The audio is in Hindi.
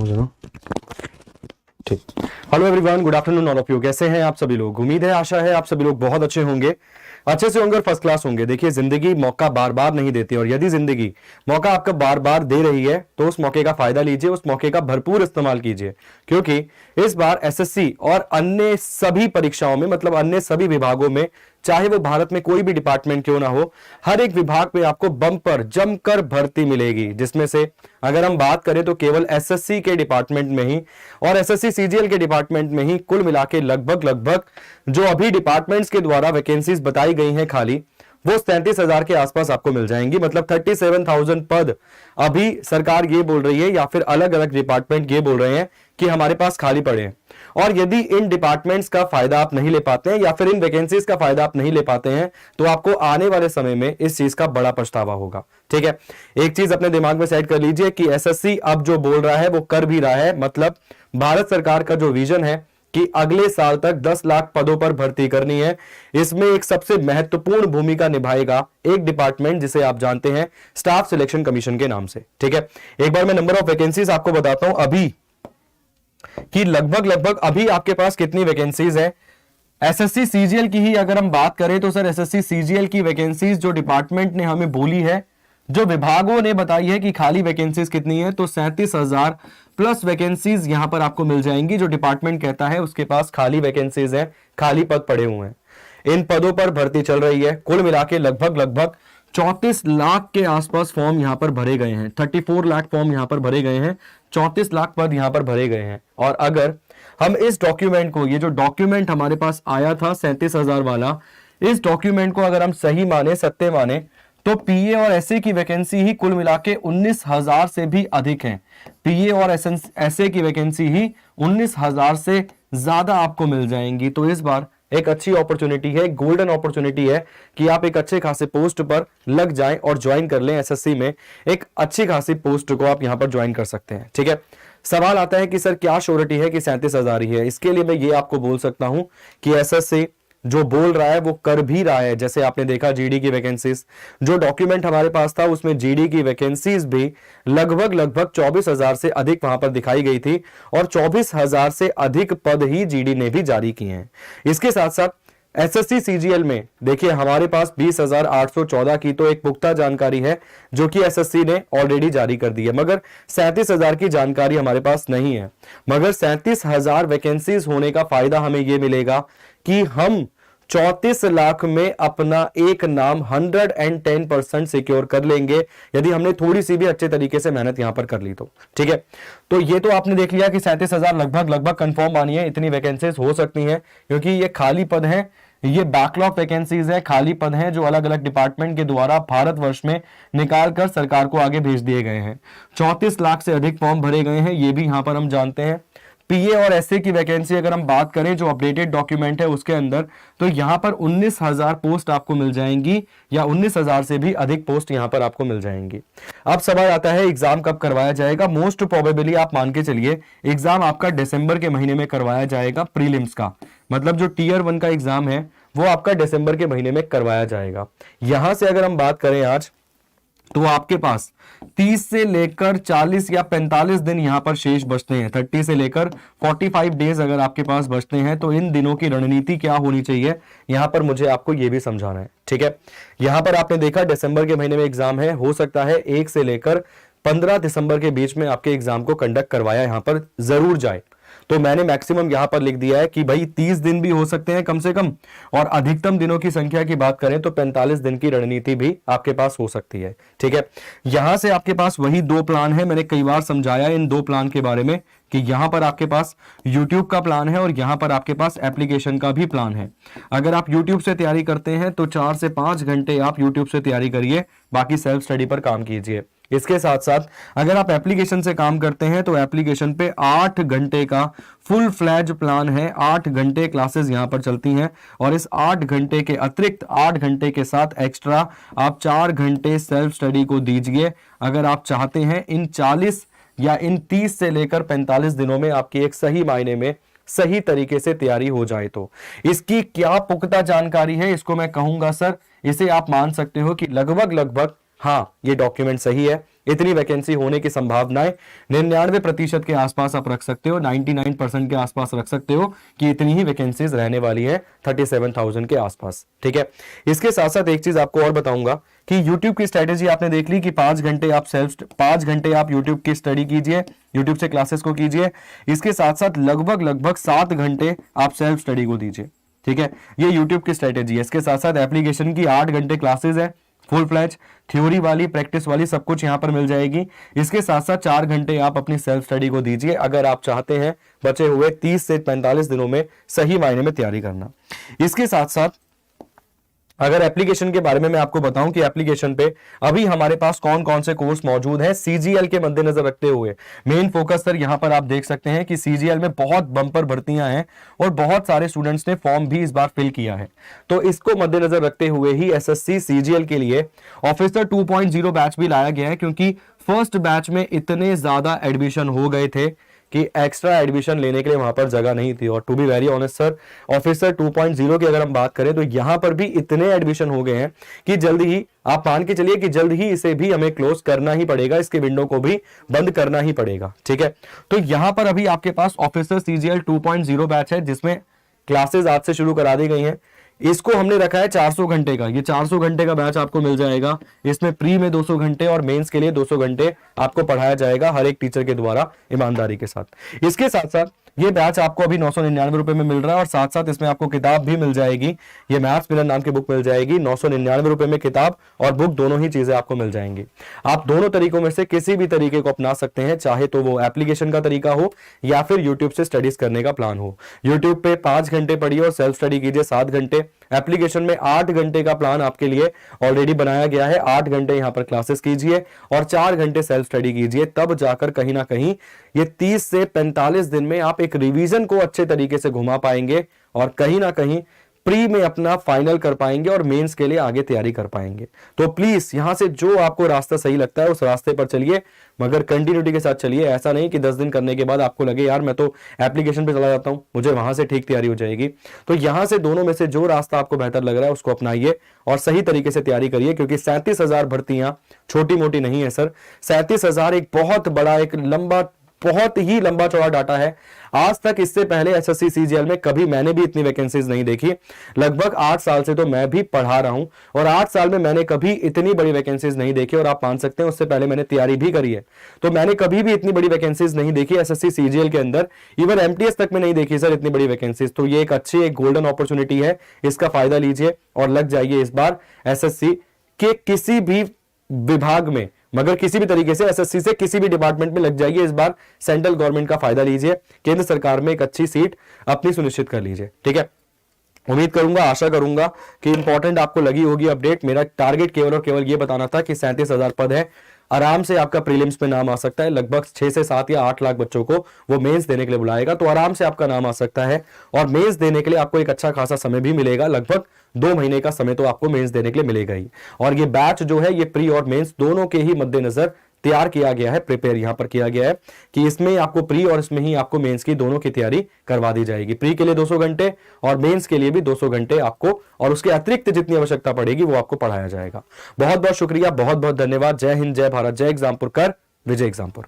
जरा। ठीक। Hello everyone, good afternoon all of you. कैसे हैं आप सभी लोग? उम्मीद है, आशा है आप सभी लोग बहुत अच्छे होंगे, अच्छे से होंगे और फर्स्ट क्लास होंगे। देखिए, जिंदगी मौका बार बार नहीं देती, और यदि जिंदगी मौका आपको बार बार दे रही है तो उस मौके का फायदा लीजिए, उस मौके का भरपूर इस्तेमाल कीजिए, क्योंकि इस बार एसएससी और अन्य सभी परीक्षाओं में, मतलब अन्य सभी विभागों में, चाहे वो भारत में कोई भी डिपार्टमेंट क्यों ना हो, हर एक विभाग में आपको बम्पर जमकर भर्ती मिलेगी। जिसमें से अगर हम बात करें तो केवल एसएससी के डिपार्टमेंट में ही और एसएससी सीजीएल के डिपार्टमेंट में ही कुल मिला के लगभग जो अभी डिपार्टमेंट्स के द्वारा वैकेंसीज बताई गई हैं खाली, वो 37,000 के आसपास आपको मिल जाएंगी। मतलब 37,000 पद अभी सरकार ये बोल रही है, या फिर अलग अलग डिपार्टमेंट ये बोल रहे हैं कि हमारे पास खाली पड़े हैं। और यदि इन डिपार्टमेंट्स का फायदा आप नहीं ले पाते हैं, या फिर इन वैकेंसीज का फायदा आप नहीं ले पाते हैं, तो आपको आने वाले समय में इस चीज का बड़ा पछतावा होगा। ठीक है, एक चीज अपने दिमाग में सेट कर लीजिए कि एसएससी अब जो बोल रहा है वो कर भी रहा है। मतलब भारत सरकार का जो विजन है कि अगले साल तक 10 लाख पदों पर भर्ती करनी है, इसमें एक सबसे महत्वपूर्ण भूमिका निभाएगा एक डिपार्टमेंट जिसे आप जानते हैं स्टाफ सिलेक्शन कमीशन के नाम से। ठीक है, एक बार मैं नंबर ऑफ वैकेंसीज आपको बताता हूं अभी कि लगभग अभी आपके पास कितनी वैकेंसीज है। एसएससी सीजीएल की ही अगर हम बात करें तो सर, एसएससी सीजीएल की वैकेंसीज जो डिपार्टमेंट ने हमें बोली है, जो विभागों ने बताई है कि खाली वैकेंसीज कितनी है, तो 37,000 प्लस वैकेंसीज यहां पर आपको मिल जाएंगी। जो डिपार्टमेंट कहता है उसके पास खाली वैकेंसीज है, खाली पद पड़े हुए हैं, इन पदों पर भर्ती चल रही है। कुल मिला के लगभग 34 लाख के आसपास फॉर्म यहां पर भरे गए हैं। 34 लाख फॉर्म यहां पर भरे गए हैं, 34 लाख पद यहां पर भरे गए हैं। और अगर हम इस डॉक्यूमेंट को, ये जो डॉक्यूमेंट हमारे पास आया था 37,000 वाला, इस डॉक्यूमेंट को अगर हम सही माने, सत्य माने, तो पीए और एसए की वैकेंसी ही कुल मिला के 19,000 से भी अधिक है। पीए और एसए की वैकेंसी ही 19,000 से ज्यादा आपको मिल जाएंगी। तो इस बार एक अच्छी अपॉर्चुनिटी है, गोल्डन अपॉर्चुनिटी है कि आप एक अच्छे खासे पोस्ट पर लग जाएं और ज्वाइन कर लें। एसएससी में एक अच्छी खासी पोस्ट को आप यहां पर ज्वाइन कर सकते हैं। ठीक है, सवाल आता है कि सर क्या श्योरिटी है कि 37,000 ही है। इसके लिए मैं ये आपको बोल सकता हूं कि एसएससी जो बोल रहा है वो कर भी रहा है। जैसे आपने देखा जीडी की वैकेंसीज, जो डॉक्यूमेंट हमारे पास था उसमें जीडी की वैकेंसीज भी लगभग 24,000 से अधिक वहां पर दिखाई गई थी, और 24,000 से अधिक पद ही जीडी ने भी जारी किए हैं। इसके साथ साथ एसएससी सीजीएल में देखिए हमारे पास 20,814 की तो एक पुख्ता जानकारी है जो कि एसएससी ने ऑलरेडी जारी कर दी है, मगर 37,000 की जानकारी हमारे पास नहीं है। मगर 37,000 वैकेंसीज होने का फायदा हमें यह मिलेगा कि हम 34 लाख में अपना एक नाम 110% सिक्योर कर लेंगे, यदि हमने थोड़ी सी भी अच्छे तरीके से मेहनत यहां पर कर ली तो। ठीक है, तो ये तो आपने देख लिया कि 37,000 लगभग कंफर्म मानिए इतनी वैकेंसीज हो सकती हैं, क्योंकि ये खाली पद हैं, ये बैकलॉग वैकेंसीज है, खाली पद हैं जो अलग अलग डिपार्टमेंट के द्वारा भारतवर्ष में निकाल कर सरकार को आगे भेज दिए गए हैं। 34 लाख से अधिक फॉर्म भरे गए हैं, ये भी यहां पर हम जानते हैं। पीए और एसए की वैकेंसी अगर हम बात करें जो अपडेटेड डॉक्यूमेंट है उसके अंदर, तो यहां पर 19,000 पोस्ट आपको मिल जाएंगी, या 19,000 से भी अधिक पोस्ट यहां पर आपको मिल जाएंगी। अब सवाल आता है एग्जाम कब करवाया जाएगा। मोस्ट प्रोबेबली आप मान के चलिए एग्जाम आपका दिसंबर के महीने में करवाया जाएगा। प्रीलिम्स का मतलब जो टियर 1 का एग्जाम है वो आपका दिसंबर के महीने में करवाया जाएगा। यहां से अगर हम बात करें आज, तो आपके पास 30 से लेकर 40 या 45 दिन यहां पर शेष बचते हैं। 30 से लेकर 45 डेज अगर आपके पास बचते हैं, तो इन दिनों की रणनीति क्या होनी चाहिए यहां पर मुझे आपको यह भी समझाना है। ठीक है, यहां पर आपने देखा दिसंबर के महीने में एग्जाम है, हो सकता है 1 से लेकर 15 दिसंबर के बीच में आपके एग्जाम को कंडक्ट करवाया यहां पर जरूर जाए। तो मैंने मैक्सिमम यहां पर लिख दिया है कि भाई 30 दिन भी हो सकते हैं कम से कम, और अधिकतम दिनों की संख्या की बात करें तो 45 दिन की रणनीति भी आपके पास हो सकती है। ठीक है, यहां से आपके पास वही 2 प्लान है, मैंने कई बार समझाया इन 2 प्लान के बारे में कि यहां पर आपके पास YouTube का प्लान है और यहां पर आपके पास एप्लीकेशन का भी प्लान है। अगर आप YouTube से तैयारी करते हैं तो 4 से 5 घंटे आप YouTube से तैयारी करिए, बाकी सेल्फ स्टडी पर काम कीजिए। इसके साथ साथ अगर आप एप्लीकेशन से काम करते हैं तो एप्लीकेशन पे 8 घंटे का फुल फ्लैज प्लान है। 8 घंटे क्लासेस यहां पर चलती हैं, और इस 8 घंटे के अतिरिक्त 8 घंटे के साथ एक्स्ट्रा आप 4 घंटे सेल्फ स्टडी को दीजिए। अगर आप चाहते हैं इन 40 या इन 30 से लेकर 45 दिनों में आपकी एक सही मायने में सही तरीके से तैयारी हो जाए, तो इसकी क्या पुख्ता जानकारी है इसको मैं कहूंगा सर, इसे आप मान सकते हो कि लगभग हाँ, ये डॉक्यूमेंट सही है, इतनी वैकेंसी होने की संभावनाएं 99% के आसपास आप रख सकते हो, 99% के आसपास रख सकते हो कि इतनी ही वैकेंसीज रहने वाली है 37,000 के आसपास। ठीक है, इसके साथ साथ एक चीज आपको और बताऊंगा कि YouTube की स्ट्रेटेजी आपने देख ली कि 5 घंटे आप YouTube की स्टडी कीजिए, YouTube से क्लासेस को कीजिए, इसके साथ साथ लगभग 7 घंटे आप सेल्फ स्टडी को दीजिए। ठीक है, ये YouTube की स्ट्रेटेजी है। इसके साथ साथ एप्लीकेशन की 8 घंटे क्लासेस है, फुल फ्लैज थ्योरी वाली, प्रैक्टिस वाली, सब कुछ यहां पर मिल जाएगी। इसके साथ साथ 4 घंटे आप अपनी सेल्फ स्टडी को दीजिए अगर आप चाहते हैं बचे हुए 30 से 45 दिनों में सही मायने में तैयारी करना। इसके साथ साथ अगर एप्लीकेशन के बारे में मैं आपको बताऊं कि एप्लीकेशन पे अभी हमारे पास कौन कौन से कोर्स मौजूद हैं सीजीएल के मद्देनजर रखते हुए, मेन फोकस सर यहां पर आप देख सकते हैं कि सीजीएल में बहुत बंपर भर्तियां हैं और बहुत सारे स्टूडेंट्स ने फॉर्म भी इस बार फिल किया है। तो इसको मद्देनजर रखते हुए ही एसएससी सीजीएल के लिए ऑफिसर 2.0 बैच भी लाया गया है, क्योंकि फर्स्ट बैच में इतने ज्यादा एडमिशन हो गए थे कि एक्स्ट्रा एडमिशन लेने के लिए वहां पर जगह नहीं थी। और to be very honest sir, officer 2.0 की अगर हम बात करें तो यहां पर भी इतने एडमिशन हो गए हैं कि जल्द ही आप मान के चलिए कि जल्द ही इसे भी हमें क्लोज करना ही पड़ेगा, इसके विंडो को भी बंद करना ही पड़ेगा। ठीक है, तो यहां पर अभी आपके पास ऑफिसर सीजीएल 2.0 बैच है जिसमें क्लासेस आज से शुरू करा दी गई हैं। इसको हमने रखा है 400 घंटे का, ये 400 घंटे का बैच आपको मिल जाएगा। इसमें प्री में 200 घंटे और मेंस के लिए 200 घंटे आपको पढ़ाया जाएगा हर एक टीचर के द्वारा ईमानदारी के साथ। इसके साथ साथ ये बैच आपको अभी 999 रुपए में मिल रहा है और साथ साथ इसमें आपको किताब भी मिल जाएगी। ये मैथ्स मिलन नाम की बुक मिल जाएगी, 999 रुपए में किताब और बुक दोनों ही चीजें आपको मिल जाएंगी। आप दोनों तरीकों में से किसी भी तरीके को अपना सकते हैं, चाहे तो वो एप्लीकेशन का तरीका हो या फिर यूट्यूब से स्टडीज करने का प्लान हो। यूट्यूब पे 5 घंटे पढ़िए और सेल्फ स्टडी कीजिए 7 घंटे। एप्लीकेशन में 8 घंटे का प्लान आपके लिए ऑलरेडी बनाया गया है, 8 घंटे यहां पर क्लासेस कीजिए और 4 घंटे सेल्फ स्टडी कीजिए। तब जाकर कहीं ना कहीं ये 30 से 45 दिन में आप एक रिवीजन को अच्छे तरीके से घुमा पाएंगे और कहीं ना कहीं प्री में अपना फाइनल कर पाएंगे और मेंस के लिए आगे तैयारी कर पाएंगे। तो प्लीज यहां से जो आपको रास्ता सही लगता है उस रास्ते पर चलिए, मगर कंटिन्यूटी के साथ चलिए। ऐसा नहीं कि 10 दिन करने के बाद आपको लगे यार मैं तो एप्लीकेशन पे चला जाता हूं, मुझे वहां से ठीक तैयारी हो जाएगी। तो यहां से दोनों में से जो रास्ता आपको बेहतर लग रहा है उसको अपनाइए और सही तरीके से तैयारी करिए, क्योंकि 37,000 भर्तियां छोटी मोटी नहीं है सर। 37,000 एक बहुत बड़ा, एक लंबा, बहुत ही लंबा चौड़ा डाटा है। आज तक इससे पहले एसएससी सीजीएल में कभी मैंने भी इतनी वैकेंसीज नहीं देखी। लगभग 8 साल से तो मैं भी पढ़ा रहा हूं और 8 साल में मैंने कभी इतनी बड़ी वैकेंसीज नहीं देखी। और आप मान सकते हैं उससे पहले मैंने तैयारी भी करी है, तो मैंने कभी भी इतनी बड़ी वैकेंसीज नहीं देखी एसएससी सीजीएल के अंदर। इवन एमटीएस तक में नहीं देखी सर इतनी बड़ी वैकेंसीज। तो ये एक अच्छी, एक गोल्डन अपॉर्चुनिटी है, इसका फायदा लीजिए और लग जाइए इस बार एसएससी के किसी भी विभाग में, मगर किसी भी तरीके से एसएससी से किसी भी डिपार्टमेंट में लग जाइए। इस बार सेंट्रल गवर्नमेंट का फायदा लीजिए, केंद्र सरकार में एक अच्छी सीट अपनी सुनिश्चित कर लीजिए। ठीक है, उम्मीद करूंगा, आशा करूंगा कि इंपॉर्टेंट आपको लगी होगी अपडेट। मेरा टारगेट केवल और केवल ये बताना था कि 37,000 पद है, आराम से आपका प्रीलिम्स में नाम आ सकता है। लगभग 6 से 7 या 8 लाख बच्चों को वो मेंस देने के लिए बुलाएगा, तो आराम से आपका नाम आ सकता है। और मेंस देने के लिए आपको एक अच्छा खासा समय भी मिलेगा, लगभग 2 महीने का समय तो आपको मेंस देने के लिए मिलेगा ही। और ये बैच जो है ये प्री और मेंस दोनों के ही मद्देनजर तैयार किया गया है, प्रिपेयर यहां पर किया गया है कि इसमें आपको प्री और इसमें ही आपको मेंस की दोनों की तैयारी करवा दी जाएगी। प्री के लिए 200 घंटे और मेंस के लिए भी 200 घंटे आपको, और उसके अतिरिक्त जितनी आवश्यकता पड़ेगी वो आपको पढ़ाया जाएगा। बहुत बहुत शुक्रिया, बहुत बहुत धन्यवाद। जय हिंद, जय भारत, जय एग्जामपुर कर, विजय एग्जामपुर।